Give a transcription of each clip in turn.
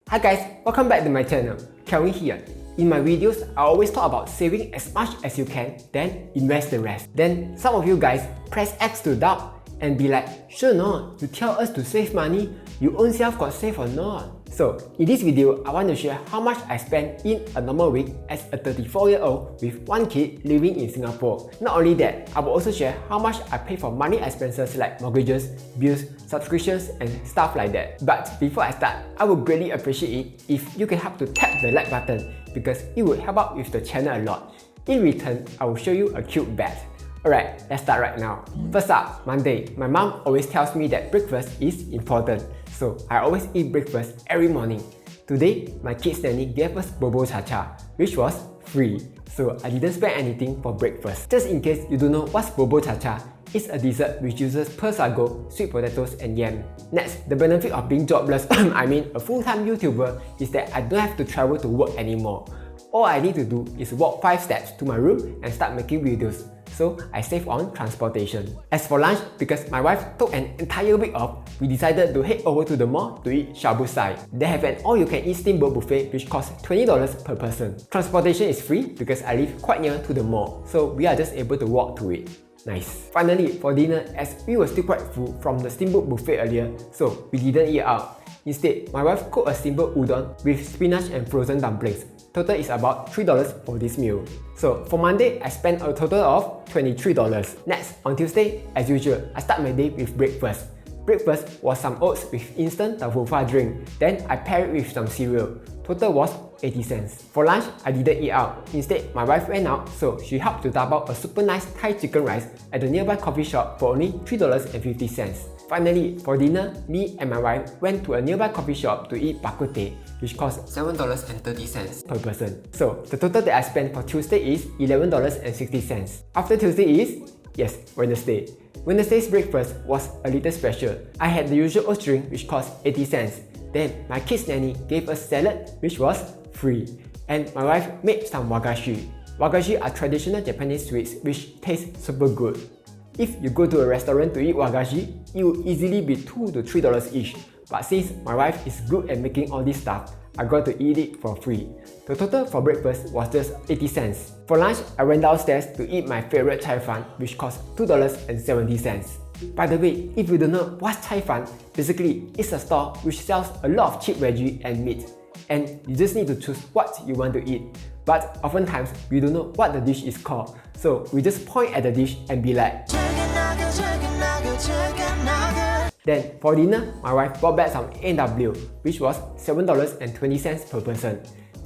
Hi guys, welcome back to my channel. Kelvin here. In my videos, I always talk about saving as much as you can, then invest the rest. Then some of you guys press X to doubt and be like, sure not, you tell us to save money, you own self got save or not? So in this video, I want to share how much I spend in a normal week as a 34-year-old with one kid living in Singapore. Not only that, I will also share how much I pay for money expenses like mortgages, bills, subscriptions, and stuff like that. But before I start, I would greatly appreciate it if you can help to tap the like button because it would help out with the channel a lot. In return, I will show you a cute bat. Alright, let's start right now. First up, Monday. My mom always tells me that breakfast is important, so I always eat breakfast every morning. Today, my kids' nanny gave us bobo cha-cha, which was free, so I didn't spend anything for breakfast. Just in case you don't know what's bobo cha-cha, it's a dessert which uses pearl sago, sweet potatoes, and yam. Next, the benefit of being jobless, I mean a full-time YouTuber, is that I don't have to travel to work anymore. All I need to do is walk 5 steps to my room and start making videos. So I save on transportation. As for lunch, because my wife took an entire week off, we decided to head over to the mall to eat shabu sai. They have an all-you-can-eat steamboat buffet which costs $20 per person. Transportation is free because I live quite near to the mall, so we are just able to walk to it. Nice. Finally, for dinner, as we were still quite full from the steamboat buffet earlier, so we didn't eat out. Instead, my wife cooked a simple udon with spinach and frozen dumplings. Total is about $3 for this meal. So for Monday, I spent a total of $23. Next, on Tuesday, as usual, I start my day with breakfast. Breakfast was some oats with instant tofu drink. Then I paired it with some cereal. Total was 80 cents. For lunch, I didn't eat out. Instead, my wife went out, so she helped to dabao a super nice Thai chicken rice at the nearby coffee shop for only $3.50. Finally, for dinner, me and my wife went to a nearby coffee shop to eat bak kut teh, which cost $7.30 per person. So the total that I spent for Tuesday is $11.60. After Tuesday is, yes, Wednesday. Wednesday's breakfast was a little special. I had the usual oat drink which cost 80 cents. Then my kids' nanny gave us salad which was free. And my wife made some wagashi. Wagashi are traditional Japanese sweets which taste super good. If you go to a restaurant to eat wagashi, it will easily be $2 to $3 each. But since my wife is good at making all this stuff, I got to eat it for free. The total for breakfast was just 80 cents. For lunch, I went downstairs to eat my favorite Chai Fan, which cost $2.70. By the way, if you don't know what's Chai Fan, basically it's a store which sells a lot of cheap veggie and meat. And you just need to choose what you want to eat. But oftentimes, we don't know what the dish is called. So we just point at the dish and be like, then for dinner, my wife bought back some A&W, which was $7.20 per person.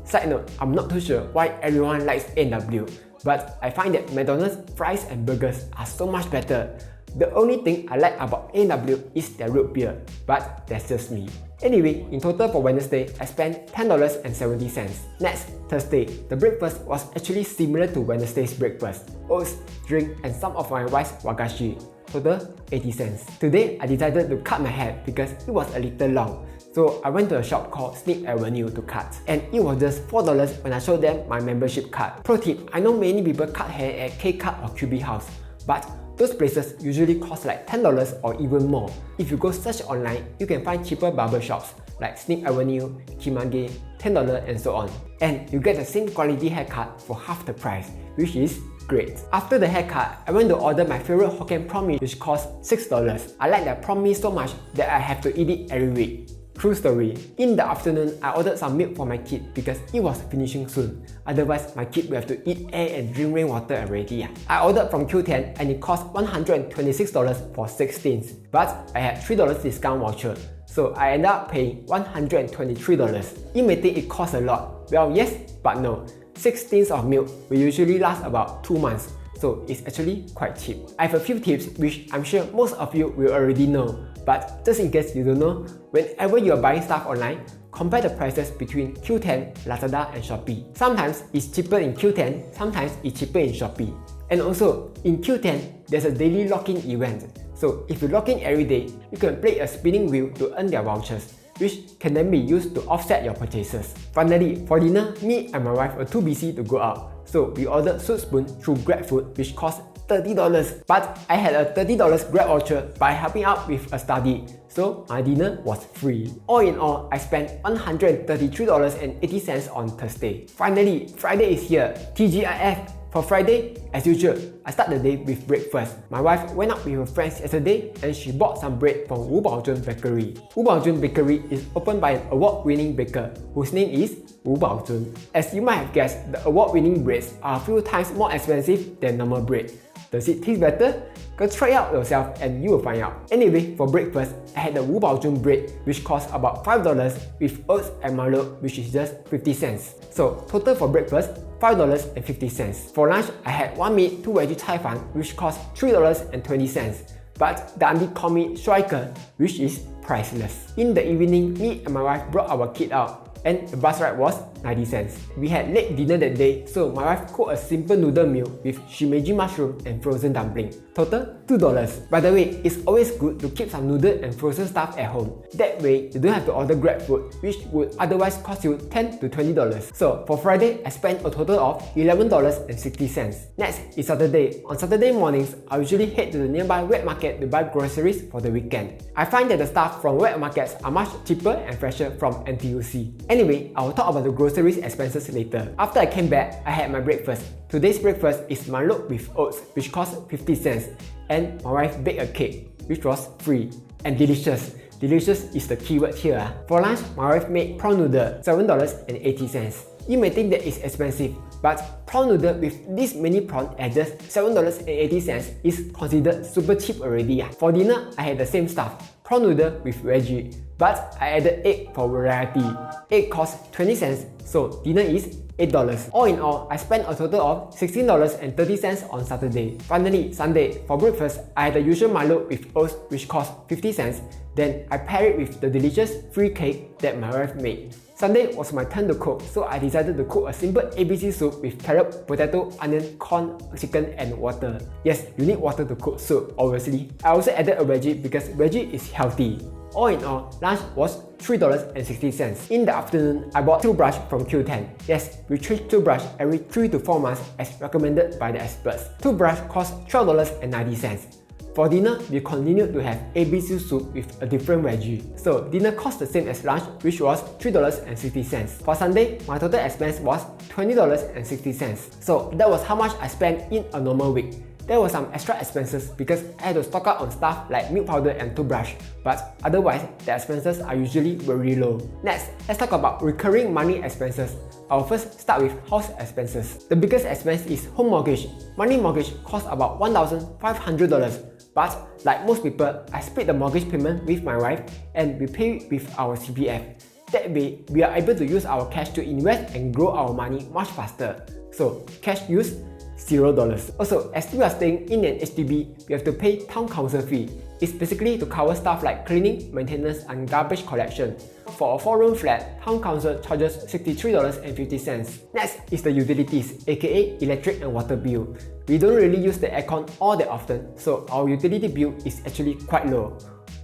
Side note, I'm not too sure why everyone likes A&W, but I find that McDonald's fries and burgers are so much better. The only thing I like about A&W is their root beer, but that's just me. Anyway, in total for Wednesday, I spent $10.70. Next, Thursday, the breakfast was actually similar to Wednesday's breakfast. Oats, drink, and some of my wife's wagashi. Total 80 cents. Today, I decided to cut my hair because it was a little long. So I went to a shop called Snip Avenue to cut. And it was just $4 when I showed them my membership card. Pro tip, I know many people cut hair at K-Cut or QB House, but those places usually cost like $10 or even more. If you go search online, you can find cheaper barber shops like Snip Avenue, Kimage, $10 and so on. And you get the same quality haircut for half the price, which is great. After the haircut, I went to order my favorite Hokkien prawn mee which cost $6. I like that prawn mee so much that I have to eat it every week. True story. In the afternoon, I ordered some milk for my kid because it was finishing soon. Otherwise, my kid will have to eat air and drink rainwater already. I ordered from Q10 and it cost $126 for 6 tins. But I had $3 discount voucher, so I ended up paying $123. You may think it costs a lot. Well, yes, but no. 6 tins of milk will usually last about 2 months, so it's actually quite cheap. I have a few tips which I'm sure most of you will already know, but just in case you don't know, whenever you are buying stuff online, compare the prices between Q10, Lazada and Shopee. Sometimes it's cheaper in Q10, sometimes it's cheaper in Shopee. And also, in Q10, there's a daily lock-in event. So if you log in every day, you can play a spinning wheel to earn their vouchers, which can then be used to offset your purchases. Finally, for dinner, me and my wife were too busy to go out, so we ordered soup spoon through GrabFood which cost $30, but I had a $30 Grab voucher by helping out with a study, so my dinner was free. All in all, I spent $133.80 on Thursday. Finally, Friday is here. TGIF. For Friday, as usual, I start the day with breakfast. My wife went out with her friends yesterday and she bought some bread from Wu Baozhun Bakery. Wu Baozhun Bakery is opened by an award-winning baker whose name is Wu Baozhun. As you might have guessed, the award-winning breads are a few times more expensive than normal bread. Does it taste better? Go try it out yourself and you will find out. Anyway, for breakfast, I had the Wu Baozhun bread which cost about $5 with oats and Milo which is just 50 cents. So total for breakfast, $5.50. For lunch, I had 1 meat, 2 veggie cai fan which cost $3.20. But the auntie called me striker, which is priceless. In the evening, me and my wife brought our kid out and the bus ride was 90 cents. We had late dinner that day, so my wife cooked a simple noodle meal with shimeji mushroom and frozen dumpling. Total $2. By the way, it's always good to keep some noodle and frozen stuff at home. That way, you don't have to order Grab food, which would otherwise cost you $10 to $20. So for Friday, I spent a total of $11.60. Next is Saturday. On Saturday mornings, I usually head to the nearby wet market to buy groceries for the weekend. I find that the stuff from wet markets are much cheaper and fresher from NTUC. Anyway, I will talk about the groceries expenses later. After I came back, I had my breakfast. Today's breakfast is Milo with oats, which cost 50 cents, and my wife baked a cake, which was free and delicious. Delicious is the keyword here. For lunch, my wife made prawn noodle, $7.80. You may think that it's expensive, but prawn noodle with this many prawns at just $7.80 is considered super cheap already. For dinner, I had the same stuff, prawn noodle with veggie, but I added egg for variety. Egg costs 20 cents, so dinner is $8. All in all, I spent a total of $16.30 on Saturday. Finally, Sunday, for breakfast, I had the usual Milo with oats which cost 50 cents. Then I paired it with the delicious free cake that my wife made. Sunday was my turn to cook, so I decided to cook a simple ABC soup with carrot, potato, onion, corn, chicken and water. Yes, you need water to cook soup, obviously. I also added a veggie because veggie is healthy. All in all, lunch was $3.60. In the afternoon, I bought toothbrush from Q10. Yes, we change toothbrush every 3 to 4 months as recommended by the experts. Toothbrush costs $12.90. For dinner, we continued to have ABC soup with a different veggie. So dinner cost the same as lunch, which was $3.60. For Sunday, my total expense was $20.60. So that was how much I spent in a normal week. There were some extra expenses because I had to stock up on stuff like milk powder and toothbrush, but otherwise, the expenses are usually very low. Next, let's talk about recurring money expenses. I'll first start with house expenses. The biggest expense is home mortgage. Monthly mortgage costs about $1,500. But like most people, I split the mortgage payment with my wife and we pay with our CPF. That way, we are able to use our cash to invest and grow our money much faster. So, cash use, $0. Also, as we are staying in an HDB, we have to pay town council fee. It's basically to cover stuff like cleaning, maintenance and garbage collection. For a 4-room flat, town council charges $63.50. Next is the utilities, aka electric and water bill. We don't really use the aircon all that often, so our utility bill is actually quite low.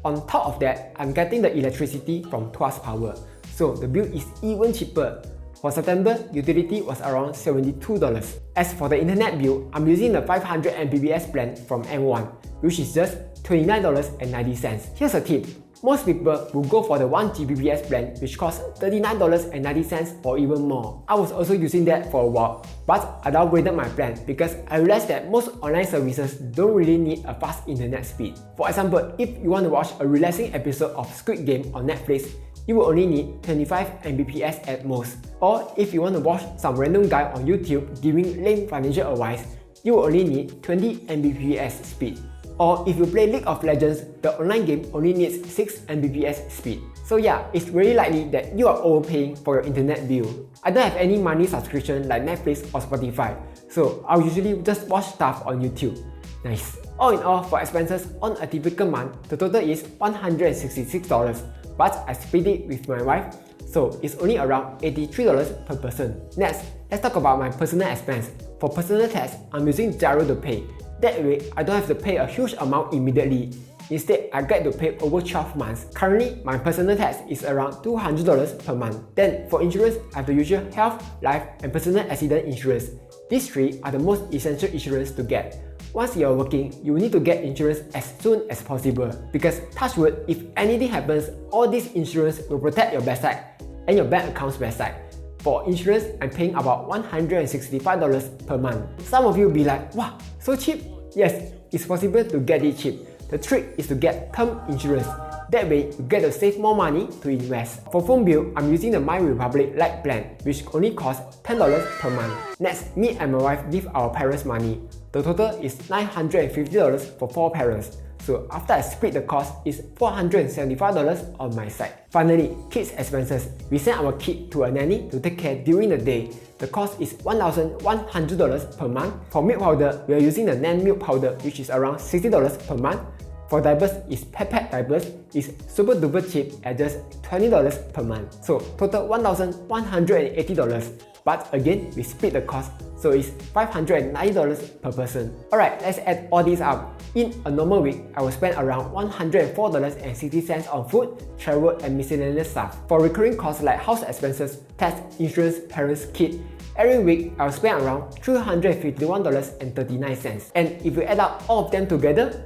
On top of that, I'm getting the electricity from Tuas Power, so the bill is even cheaper. For September, utility was around $72. As for the internet bill, I'm using the 500 Mbps plan from M1, which is just $29.90. Here's a tip. Most people will go for the 1 Gbps plan, which costs $39.90 or even more. I was also using that for a while, but I downgraded my plan because I realized that most online services don't really need a fast internet speed. For example, if you want to watch a relaxing episode of Squid Game on Netflix, you will only need 25 Mbps at most. Or if you want to watch some random guy on YouTube giving lame financial advice, you will only need 20 Mbps speed. Or if you play League of Legends, the online game only needs 6 Mbps speed. So yeah, it's very likely that you are overpaying for your internet bill. I don't have any money subscription like Netflix or Spotify, so I'll usually just watch stuff on YouTube. Nice. All in all, for expenses on a typical month, the total is $166, but I split it with my wife, so it's only around $83 per person. Next, let's talk about my personal expense. For personal tax, I'm using Gyro to pay. That way, I don't have to pay a huge amount immediately. Instead, I get to pay over 12 months. Currently, my personal tax is around $200 per month. Then, for insurance, I have the usual health, life, and personal accident insurance. These three are the most essential insurance to get. once you're working, you need to get insurance as soon as possible. Because touch wood, if anything happens, all this insurance will protect your backside and your bank account's backside. For insurance, I'm paying about $165 per month. Some of you will be like, wow, so cheap? Yes, it's possible to get it cheap. The trick is to get term insurance. That way, you get to save more money to invest. For phone bill, I'm using the My Republic Lite plan, which only costs $10 per month. Next, me and my wife give our parents money. The total is $950 for 4 parents. So after I split the cost, it's $475 on my side. Finally, kids expenses. We send our kid to a nanny to take care during the day. The cost is $1,100 per month. For milk powder, we are using the Nan milk powder, which is around $60 per month. For diapers, it's Pet diapers. It's super duper cheap at just $20 per month. So total $1,180. But again, we split the cost, so it's $590 per person. Alright, let's add all these up. In a normal week, I will spend around $104.60 on food, travel, and miscellaneous stuff. For recurring costs like house expenses, tax, insurance, parents, kid, every week I will spend around $351.39. And if you add up all of them together,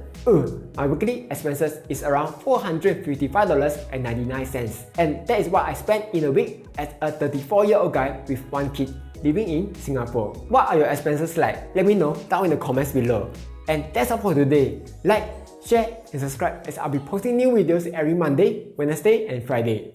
my weekly expenses is around $455.99. And that is what I spend in a week as a 34-year-old guy with 1 kid living in Singapore. What are your expenses like? Let me know down in the comments below. And that's all for today. Like, share, and subscribe as I'll be posting new videos every Monday, Wednesday, and Friday.